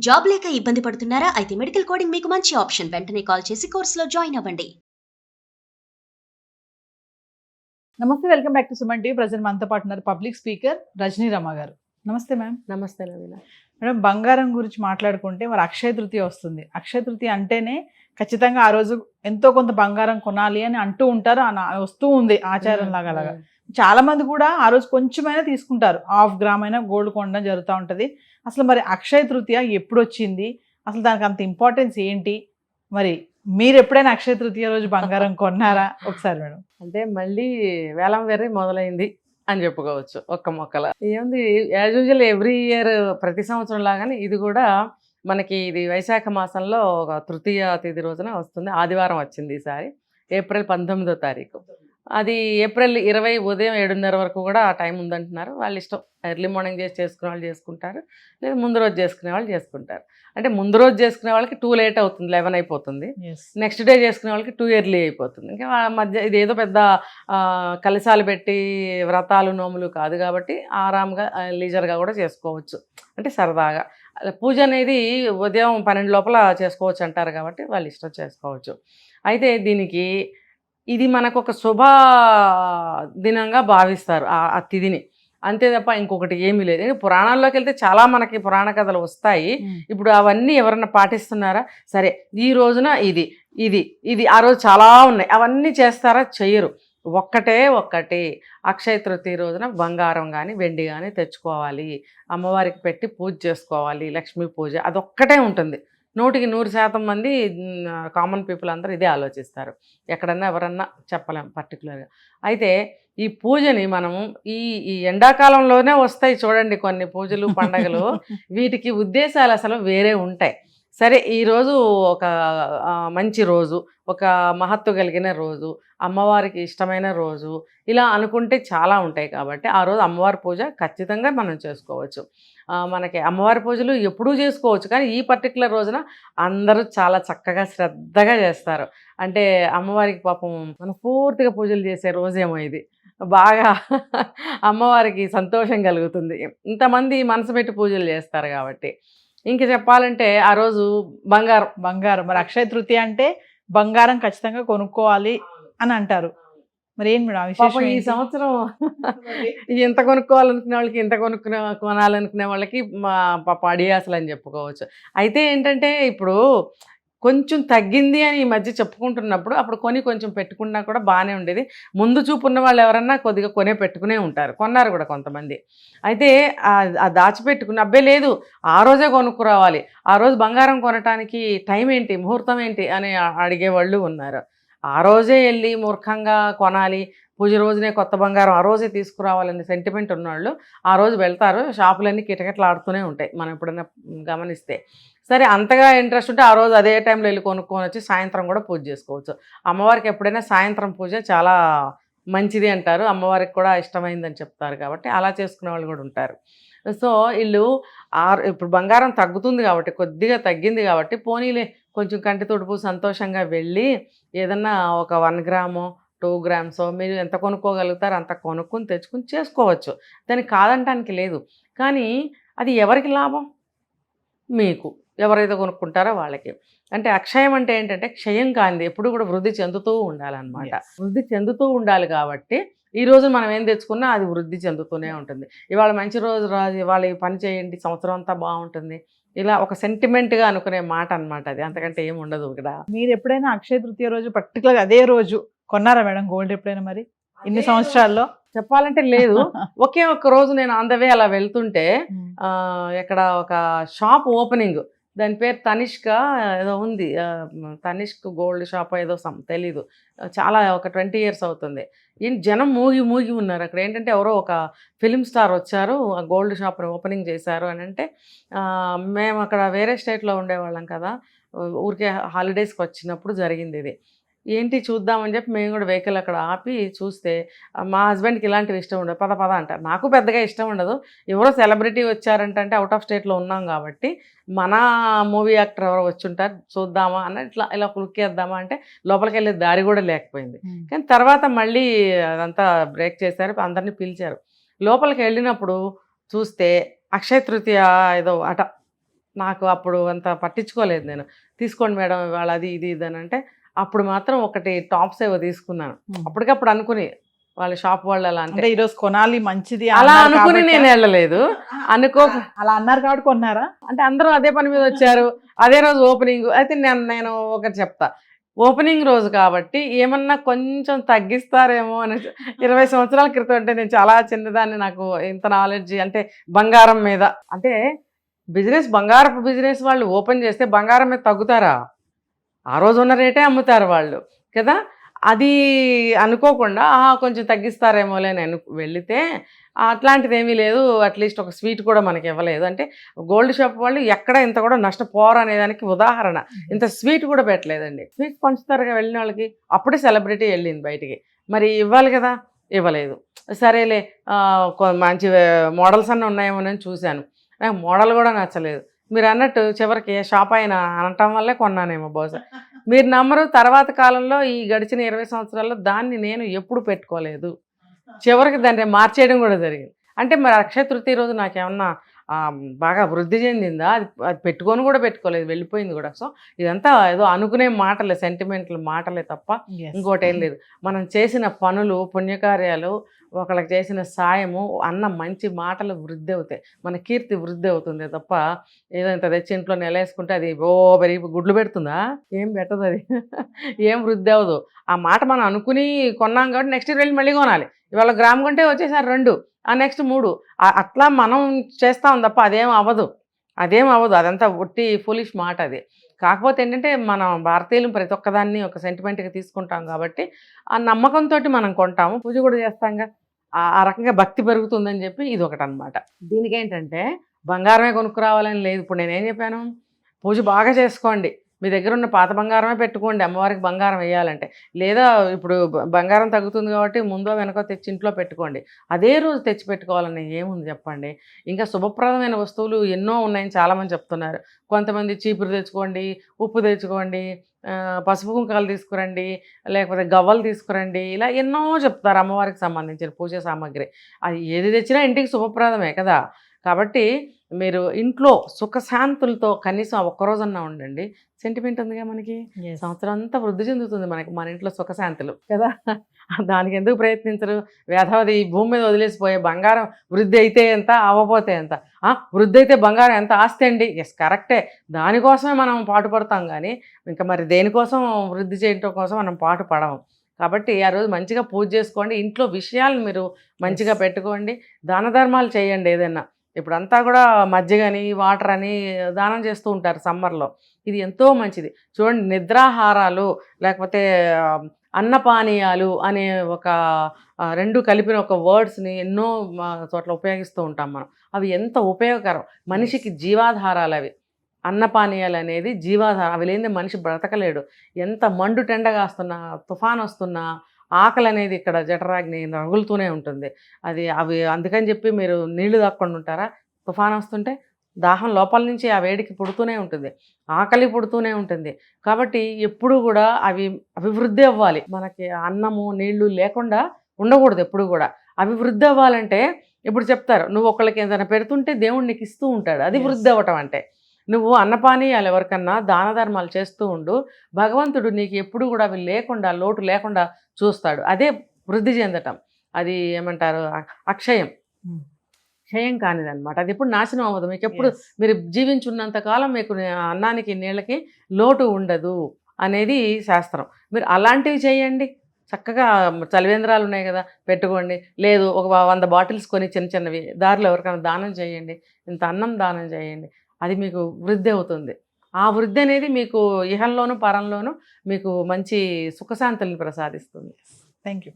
Job లేక ఇబ్బంది పడుతున్నారా? అయితే మెడికల్ కోడింగ్ మీకు మంచి ఆప్షన్. వెంటనే కాల్ చేసి కోర్సులో జాయిన్ అవ్వండి. నమస్తే, welcome back to Suman TV. Present మనతో పాటు ఉన్నారు పబ్లిక్ స్పీకర్ రజనీ రమ గారు. నమస్తే మ్యామ్. నమస్తే నవీన. మేడం, బంగారం గురించి మాట్లాడుకుంటే మరి అక్షయ తృతీయ వస్తుంది. అక్షయ తృతీయ అంటేనే ఖచ్చితంగా ఆ రోజు ఎంతో కొంత బంగారం కొనాలి అని అంటూ ఉంటారు, వస్తూ ఉంది ఆచారం లాగా. చాలా మంది కూడా ఆ రోజు కొంచెమైనా తీసుకుంటారు, 1/2 గ్రామ్ అయినా గోల్డ్ కొనడం జరుగుతూ ఉంటుంది. అసలు మరి అక్షయ తృతీయ ఎప్పుడు వచ్చింది, అసలు దానికి అంత ఇంపార్టెన్స్ ఏంటి, మరి మీరు ఎప్పుడైనా అక్షయ తృతీయ రోజు బంగారం కొన్నారా? ఒకసారి మేడం. అంటే మళ్ళీ వేలం వేరే మొదలైంది అని చెప్పుకోవచ్చు. ఒక్క మొక్కల ఏముంది, యాజ్ యూజువల్ ఎవ్రీ ఇయర్ ప్రతి సంవత్సరం లాగానే ఇది కూడా మనకి ఇది వైశాఖ మాసంలో ఒక తృతీయ తేదీ రోజున వస్తుంది. ఆదివారం వచ్చింది ఈసారి, ఏప్రిల్ 19వ తారీఖు. అది ఏప్రిల్ 20 ఉదయం 7:30 వరకు కూడా ఆ టైం ఉందంటున్నారు. వాళ్ళ ఇష్టం, ఎర్లీ మార్నింగ్ చేసుకునే వాళ్ళు చేసుకుంటారు, లేదా ముందు రోజు చేసుకునే వాళ్ళు చేసుకుంటారు. అంటే ముందు రోజు చేసుకునే వాళ్ళకి 2 లేట్ అవుతుంది, 11 అయిపోతుంది. నెక్స్ట్ డే చేసుకునే వాళ్ళకి 2 ఎర్లీ అయిపోతుంది. ఇంకా మధ్య ఇది ఏదో పెద్ద కలశాలు పెట్టి వ్రతాలు నోములు కాదు కాబట్టి ఆరాంగా లీజర్గా కూడా చేసుకోవచ్చు, అంటే సరదాగా. పూజ అనేది ఉదయం 12 లోపల చేసుకోవచ్చు అంటారు కాబట్టి వాళ్ళ ఇష్టం చేసుకోవచ్చు. అయితే దీనికి ఇది మనకు ఒక శుభ దినంగా భావిస్తారు ఆ తిథిని, అంతే తప్ప ఇంకొకటి ఏమీ లేదు. పురాణాల్లోకి వెళ్తే చాలా మనకి పురాణ కథలు వస్తాయి. ఇప్పుడు అవన్నీ ఎవరన్నా పాటిస్తున్నారా? సరే, ఈ రోజున ఇది ఇది ఇది ఆ రోజు చాలా ఉన్నాయి, అవన్నీ చేస్తారా? చెయ్యరు. ఒక్కటే అక్షయ తృతీయ రోజున బంగారం కానీ వెండి కానీ తెచ్చుకోవాలి, అమ్మవారికి పెట్టి పూజ చేసుకోవాలి, లక్ష్మీ పూజ, అదొక్కటే ఉంటుంది. 100% మంది కామన్ పీపుల్ అందరూ ఇదే ఆలోచిస్తారు. ఎక్కడన్నా ఎవరన్నా చెప్పలేం పర్టికులర్గా. అయితే ఈ పూజని మనము ఈ ఎండాకాలంలోనే వస్తాయి చూడండి కొన్ని పూజలు పండగలు, వీటికి ఉద్దేశాలు అసలు వేరే ఉంటాయి. సరే, ఈరోజు ఒక మంచి రోజు, ఒక మహత్తు కలిగిన రోజు, అమ్మవారికి ఇష్టమైన రోజు, ఇలా అనుకుంటే చాలా ఉంటాయి. కాబట్టి ఆ రోజు అమ్మవారి పూజ ఖచ్చితంగా మనం చేసుకోవచ్చు. మనకి అమ్మవారి పూజలు ఎప్పుడూ చేసుకోవచ్చు, కానీ ఈ పర్టికులర్ రోజున అందరూ చాలా చక్కగా శ్రద్ధగా చేస్తారు. అంటే అమ్మవారికి పాపం మనస్ఫూర్తిగా పూజలు చేసే రోజేమో ఇది. బాగా అమ్మవారికి సంతోషం కలుగుతుంది, ఇంతమంది మనసు పెట్టి పూజలు చేస్తారు కాబట్టి. ఇంక చెప్పాలంటే ఆ రోజు బంగారం మరి అక్షయ తృతీయ అంటే బంగారం ఖచ్చితంగా కొనుక్కోవాలి అని అంటారు. మరి ఏం మేడం పాపం ఈ సంవత్సరం ఇంత కొనుక్కోవాలనుకునే వాళ్ళకి, ఇంత కొనాలనుకునే వాళ్ళకి పాప అడియాసలు అని చెప్పుకోవచ్చు. అయితే ఏంటంటే ఇప్పుడు కొంచెం తగ్గింది అని ఈ మధ్య చెప్పుకుంటున్నప్పుడు అప్పుడు కొంచెం పెట్టుకున్నా కూడా బాగానే ఉండేది. ముందు చూపు ఉన్న వాళ్ళు ఎవరన్నా కొద్దిగా పెట్టుకునే ఉంటారు, కొన్నారు కూడా కొంతమంది. అయితే ఆ దాచిపెట్టుకుని అబ్బే లేదు ఆ రోజే కొనుక్కురావాలి, ఆ రోజు బంగారం కొనటానికి టైం ఏంటి, ముహూర్తం ఏంటి అని అడిగేవాళ్ళు ఉన్నారు. ఆ రోజే వెళ్ళి మూర్ఖంగా కొనాలి, పూజ రోజునే కొత్త బంగారం ఆ రోజే తీసుకురావాలని సెంటిమెంట్ ఉన్నవాళ్ళు ఆ రోజు వెళ్తారు. షాపులన్నీ కిటకిటలాడుతూనే ఉంటాయి మనం ఎప్పుడైనా గమనిస్తే. సరే, అంతగా ఇంట్రెస్ట్ ఉంటే ఆ రోజు అదే టైంలో వెళ్ళి కొనుక్కొని వచ్చి సాయంత్రం కూడా పూజ చేసుకోవచ్చు. అమ్మవారికి ఎప్పుడైనా సాయంత్రం పూజ చాలా మంచిది అంటారు, అమ్మవారికి కూడా ఇష్టమైందని చెప్తారు, కాబట్టి అలా చేసుకునే వాళ్ళు కూడా ఉంటారు. సో వీళ్ళు ఇప్పుడు బంగారం తగ్గుతుంది కాబట్టి, కొద్దిగా తగ్గింది కాబట్టి, పోనీలే కొంచెం కంటి తుడుపు సంతోషంగా వెళ్ళి ఏదన్నా ఒక 1 గ్రామో 2 గ్రామ్సో మీరు ఎంత కొనుక్కోగలుగుతారో అంత కొనుక్కొని తెచ్చుకొని చేసుకోవచ్చు, దానికి కాదంటానికి లేదు. కానీ అది ఎవరికి లాభం? మీకు ఎవరైతే కొనుక్కుంటారో వాళ్ళకి. అంటే అక్షయం అంటే ఏంటంటే క్షయం కానిది, ఎప్పుడు కూడా వృద్ధి చెందుతూ ఉండాలన్నమాట. వృద్ధి చెందుతూ ఉండాలి కాబట్టి ఈరోజు మనం ఏం తెచ్చుకున్నా అది వృద్ధి చెందుతూనే ఉంటుంది. ఇవాళ మంచి రోజు రాదు, ఇవాళ ఈ పని చేయండి సంవత్సరం అంతా బాగుంటుంది, ఇలా ఒక సెంటిమెంట్గా అనుకునే మాట అనమాట అది, అంతకంటే ఏమి ఉండదు ఇక్కడ. మీరు ఎప్పుడైనా అక్షయ తృతీయ రోజు పర్టికులర్గా అదే రోజు కొన్నారా మేడం గోల్డ్ ఎప్పుడైనా? మరి ఇన్ని సంవత్సరాల్లో చెప్పాలంటే లేదు. ఒకే ఒక్క రోజు నేను ఆన్ ద వే అలా వెళ్తుంటే ఇక్కడ ఒక షాప్ ఓపెనింగ్, దాని పేరు తనిష్క ఏదో ఉంది, తనిష్క్ గోల్డ్ షాప్ ఏదో తెలీదు, చాలా ఒక 20 years అవుతుంది. జనం మూగి ఉన్నారు అక్కడ. ఏంటంటే ఎవరో ఒక ఫిలిం స్టార్ వచ్చారు, ఆ గోల్డ్ షాప్ని ఓపెనింగ్ చేశారు అని అంటే, మేము అక్కడ వేరే స్టేట్లో ఉండేవాళ్ళం కదా, ఊరికే హాలిడేస్కి వచ్చినప్పుడు జరిగింది ఇది. ఏంటి చూద్దామని చెప్పి మేము కూడా వెహికల్ అక్కడ ఆపి చూస్తే, మా హస్బెండ్కి ఇలాంటివి ఇష్టం ఉండదు, పద అంటారు. నాకు పెద్దగా ఇష్టం ఉండదు, ఎవరో సెలబ్రిటీ వచ్చారంటే అవుట్ ఆఫ్ స్టేట్లో ఉన్నాం కాబట్టి మన మూవీ యాక్టర్ ఎవరో వచ్చి ఉంటారు, చూద్దామా అన్న ఇలా కులికేద్దామా అంటే లోపలికి వెళ్ళే దారి కూడా లేకపోయింది. కానీ తర్వాత మళ్ళీ అదంతా బ్రేక్ చేశారు, అందరినీ పిలిచారు. లోపలికి వెళ్ళినప్పుడు చూస్తే అక్షయ తృతీయ ఏదో అట నాకు అప్పుడు అంత పట్టించుకోలేదు నేను. తీసుకోండి మేడం ఇవాళ అది ఇది ఇది అని అంటే అప్పుడు మాత్రం ఒకటి టాప్స్ ఏవో తీసుకున్నాను. అప్పటికప్పుడు అనుకుని వాళ్ళ షాప్ వాళ్ళు అలా అంటే ఈరోజు కొనాలి మంచిది అలా అనుకుని నేను వెళ్ళలేదు. అలా అన్నారు కాబట్టి కొన్నారా? అంటే అందరూ అదే పని మీద వచ్చారు, అదే రోజు ఓపెనింగ్. అయితే నేను ఒకటి చెప్తా, ఓపెనింగ్ రోజు కాబట్టి ఏమన్నా కొంచెం తగ్గిస్తారేమో అని. 20 సంవత్సరాల క్రితం అంటే నేను చాలా చిన్నదాన్ని, నాకు ఇంత నాలెడ్జ్ అంటే బంగారం మీద. అంటే బంగారపు బిజినెస్ వాళ్ళు ఓపెన్ చేస్తే బంగారం మీద తగ్గుతారా? ఆ రోజు ఉన్న రేటే అమ్ముతారు వాళ్ళు కదా. అది అనుకోకుండా కొంచెం తగ్గిస్తారేమోలే అని వెళితే అట్లాంటిది ఏమీ లేదు. అట్లీస్ట్ ఒక స్వీట్ కూడా మనకి ఇవ్వలేదు. అంటే గోల్డ్ షాప్ వాళ్ళు ఎక్కడ ఇంత కూడా నష్టపోరు అనేదానికి ఉదాహరణ. ఇంత స్వీట్ కూడా పెట్టలేదండి. స్వీట్ పంచుతారుగా వెళ్ళిన వాళ్ళకి. అప్పుడే సెలబ్రిటీ వెళ్ళింది బయటికి, మరి ఇవ్వాలి కదా, ఇవ్వలేదు. సరేలే మంచి మోడల్స్ అన్నీ ఉన్నాయేమోనని చూశాను, నాకు మోడల్ కూడా నచ్చలేదు. మీరు అన్నట్టు చివరికి షాప్ అయినా అనటం వల్లే కొన్నానేమో బహుశా. మీరు నమ్మరు, తర్వాత కాలంలో ఈ గడిచిన 20 సంవత్సరాల్లో దాన్ని నేను ఎప్పుడు పెట్టుకోలేదు. చివరికి దాన్ని మార్చేయడం కూడా జరిగింది. అంటే మరి అక్షయ తృతీయ రోజు నాకేమన్నా బాగా వృద్ధి చెందిందా? అది పెట్టుకొని కూడా పెట్టుకోలేదు, వెళ్ళిపోయింది కూడా. సో ఇదంతా ఏదో అనుకునే మాటలే, సెంటిమెంటల్ మాటలే తప్ప ఇంకోటి ఏం లేదు. మనం చేసిన పనులు, పుణ్యకార్యాలు, ఒకళ్ళకి చేసిన సాయము, అన్న మంచి మాటలు వృద్ధి అవుతాయి, మన కీర్తి వృద్ధి అవుతుంది తప్ప ఏదో ఇంత తెచ్చి ఇంట్లో నెలేసుకుంటే అది పెరిగి గుడ్లు పెడుతుందా? ఏం పెట్టదు అది. ఏం వృద్ధి అవ్వదు. ఆ మాట మనం అనుకుని కొన్నాం కాబట్టి నెక్స్ట్ వెళ్ళి మళ్ళీ కొనాలి. ఇవాళ గ్రామ్ కొంటే వచ్చేసారి 2, నెక్స్ట్ 3, అట్లా మనం చేస్తాం తప్ప అదేం అవ్వదు. అదంతా ఒట్టి ఫులిష్ మాట అది. కాకపోతే ఏంటంటే మనం భారతీయులు ప్రతి ఒక్కదాన్ని ఒక సెంటిమెంట్గా తీసుకుంటాం కాబట్టి ఆ నమ్మకంతో మనం కొంటాము, పూజ కూడా చేస్తాంగా. ఆ రకంగా భక్తి పెరుగుతుందని చెప్పి ఇది ఒకటి అనమాట. దీనికి ఏంటంటే బంగారమే కొనుక్కురావాలని లేదు. ఇప్పుడు నేనేం చెప్పాను, పూజ బాగా చేసుకోండి, మీ దగ్గర ఉన్న పాత బంగారమే పెట్టుకోండి అమ్మవారికి బంగారం వేయాలంటే. లేదా ఇప్పుడు బంగారం తగ్గుతుంది కాబట్టి ముందో వెనకో తెచ్చి ఇంట్లో పెట్టుకోండి. అదే రోజు తెచ్చి పెట్టుకోవాలని ఏముంది చెప్పండి. ఇంకా శుభప్రదమైన వస్తువులు ఎన్నో ఉన్నాయని చాలామంది చెప్తున్నారు. కొంతమంది చీపురు తెచ్చుకోండి, ఉప్పు తెచ్చుకోండి, పసుపు కుంకాలు తీసుకురండి, లేకపోతే గవ్వలు తీసుకురండి, ఇలా ఎన్నో చెప్తారు అమ్మవారికి సంబంధించిన పూజ సామాగ్రి. అది ఏది తెచ్చినా ఇంటికి శుభప్రదమే కదా. కాబట్టి మీరు ఇంట్లో సుఖశాంతులతో కనీసం ఒక్కరోజన్నా ఉండండి. సెంటిమెంట్ ఉందిగా మనకి, సంవత్సరం అంతా వృద్ధి చెందుతుంది మనకి మన ఇంట్లో సుఖశాంతులు కదా. దానికి ఎందుకు ప్రయత్నించరు? వేధవది ఈ భూమి మీద వదిలేసిపోయే బంగారం వృద్ధి అయితే ఎంత, అవ్వపోతే ఎంత? వృద్ధి అయితే బంగారం ఎంత ఆస్తి అండి. ఎస్ కరెక్టే, దానికోసమే మనం పాటుపడతాం కానీ ఇంకా మరి దేనికోసం వృద్ధి చేయడం కోసం మనం పాటు పడము. కాబట్టి ఆ రోజు మంచిగా పూజ చేసుకోండి, ఇంట్లో విషయాలు మీరు మంచిగా పెట్టుకోండి, దాన ధర్మాలు చేయండి. ఏదైనా ఇప్పుడంతా కూడా మజ్జిగని, వాటర్ అని దానం చేస్తూ ఉంటారు సమ్మర్లో. ఇది ఎంతో మంచిది. చూడండి, నిద్రాహారాలు లేకపోతే అన్నపానీయాలు అనే ఒక 2 కలిపిన ఒక వర్డ్స్ని ఎన్నో చోట్ల ఉపయోగిస్తూ ఉంటాం మనం. అవి ఎంత ఉపయోగకరం, మనిషికి జీవాధారాలు అవి. అన్నపానీయాలు అనేది జీవాధారం, అవి లేనిదే మనిషి బ్రతకలేడు. ఎంత మండు టెండగా వస్తున్నా, తుఫాన్ వస్తున్నా, ఆకలి అనేది ఇక్కడ జఠరాగ్ని రగులుతూనే ఉంటుంది. అవి అందుకని చెప్పి మీరు నీళ్లు తాక్కుండా ఉంటారా? తుఫాన్ వస్తుంటే దాహం లోపల నుంచి ఆ వేడికి పుడుతూనే ఉంటుంది, ఆకలి పుడుతూనే ఉంటుంది. కాబట్టి ఎప్పుడు కూడా అవి అభివృద్ధి అవ్వాలి. మనకి అన్నము నీళ్లు లేకుండా ఉండకూడదు ఎప్పుడు కూడా. అభివృద్ధి అవ్వాలంటే ఇప్పుడు చెప్తారు, నువ్వు ఒకళ్ళకి ఏదైనా పెడుతుంటే దేవుడు నీకు ఇస్తూ ఉంటాడు. అది వృద్ధి అవ్వటం అంటే. నువ్వు అన్నపానీయాలు ఎవరికన్నా దాన ధర్మాలు చేస్తూ ఉండు, భగవంతుడు నీకు ఎప్పుడు కూడా అవి లేకుండా, లోటు లేకుండా చూస్తాడు. అదే వృద్ధి చెందటం. అది ఏమంటారు, క్షయం కానిదనమాట. అది ఎప్పుడు నాశనం అవ్వదు. మీకు ఎప్పుడు మీరు జీవించున్నంత కాలం మీకు అన్నానికి నీళ్ళకి లోటు ఉండదు అనేది శాస్త్రం. మీరు అలాంటివి చేయండి. చక్కగా చలివేంద్రాలు ఉన్నాయి కదా, పెట్టుకోండి. లేదు ఒక 100 బాటిల్స్ కొని చిన్నవి దారిలో ఎవరికైనా దానం చేయండి, ఇంత అన్నం దానం చేయండి. అది మీకు వృద్ధి అవుతుంది. ఆ వృద్ధి అనేది మీకు ఇహంలోను పరంలోను మీకు మంచి సుఖశాంతుల్ని ప్రసాదిస్తుంది. Thank you.